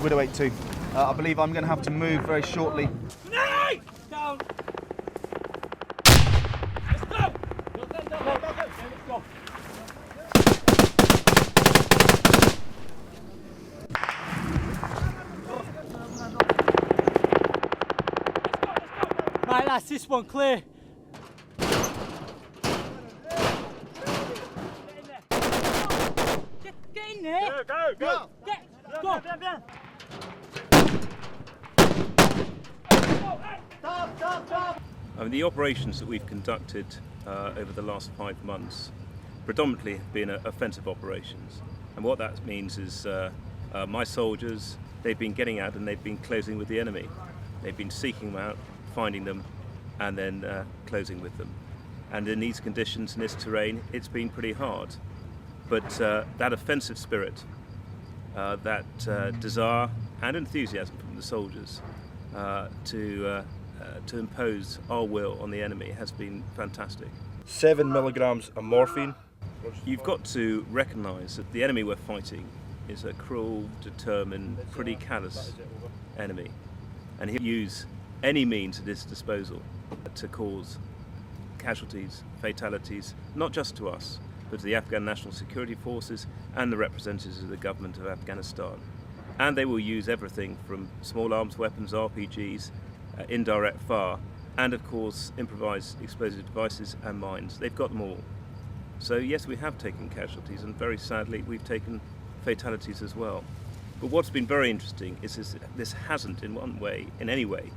Widow 82. I believe I'm going to have to move very shortly. Down. Let's go. Let's go. Right, that's this one clear. Get in there. Go. Go. I mean, the operations that we've conducted over the last 5 months predominantly have been offensive operations. And what that means is my soldiers, they've been getting out and they've been closing with the enemy. They've been seeking them out, finding them, and then closing with them. And in these conditions, in this terrain, it's been pretty hard. But that offensive spirit, that desire and enthusiasm from the soldiers to impose our will on the enemy has been fantastic. 7 milligrams of morphine. You've got to recognise that the enemy we're fighting is a cruel, determined, pretty callous enemy, and he'll use any means at his disposal to cause casualties, fatalities, not just to us, but to the Afghan National Security Forces and the representatives of the government of Afghanistan. And they will use everything from small arms weapons, RPGs, indirect fire, and of course improvised explosive devices and mines. They've got them all. So yes, we have taken casualties, and very sadly we've taken fatalities as well. But what's been very interesting is this hasn't in any way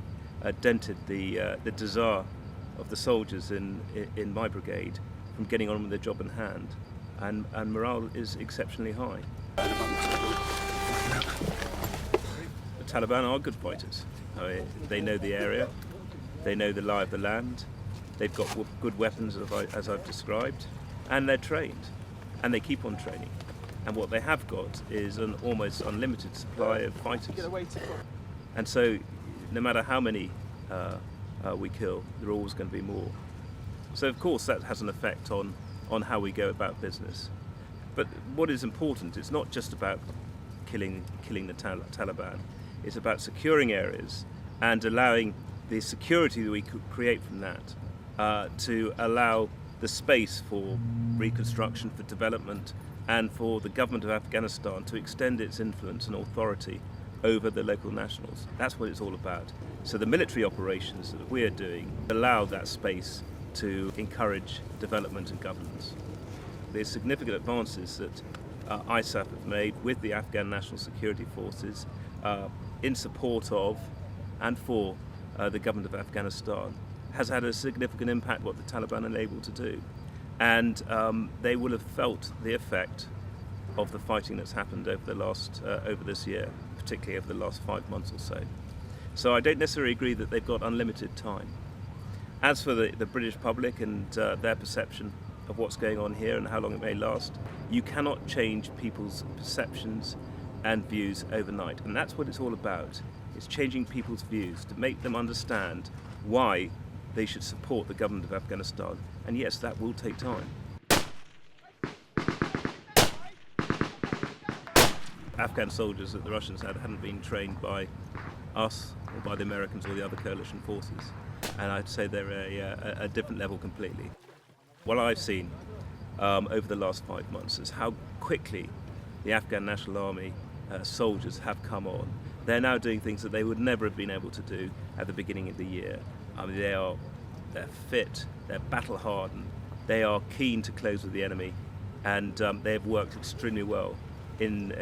dented the desire of the soldiers in my brigade from getting on with their job in hand, and morale is exceptionally high. The Taliban are good fighters. I mean, they know the area, they know the lie of the land, they've got good weapons as I've described, and they're trained, and they keep on training. And what they have got is an almost unlimited supply of fighters. And so no matter how many we kill, there are always going to be more. So of course that has an effect on how we go about business. But what is important is not just about killing the Taliban, it's about securing areas and allowing the security that we could create from that to allow the space for reconstruction, for development, and for the government of Afghanistan to extend its influence and authority over the local nationals. That's what it's all about. So the military operations that we are doing allow that space to encourage development and governance. There's significant advances that ISAF have made with the Afghan National Security Forces in support of and for the government of Afghanistan has had a significant impact what the Taliban are able to do. And they will have felt the effect of the fighting that's happened over this year, particularly over the last 5 months or so. So I don't necessarily agree that they've got unlimited time. As for the British public and their perception of what's going on here and how long it may last, you cannot change people's perceptions and views overnight. And that's what it's all about. It's changing people's views to make them understand why they should support the government of Afghanistan. And yes, that will take time. Afghan soldiers that the Russians hadn't been trained by us or by the Americans or the other coalition forces. And I'd say they're a different level completely. What I've seen over the last 5 months is how quickly the Afghan National Army soldiers have come on. They're now doing things that they would never have been able to do at the beginning of the year. I mean, they're fit, they're battle hardened, they are keen to close with the enemy, and they have worked extremely well in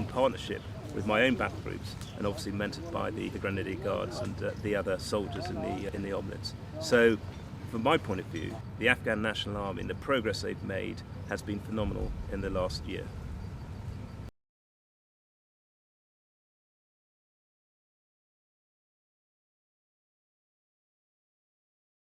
partnership with my own battle groups, and obviously mentored by the Grenadier Guards and the other soldiers in the omnits. So, from my point of view, the Afghan National Army and the progress they've made has been phenomenal in the last year.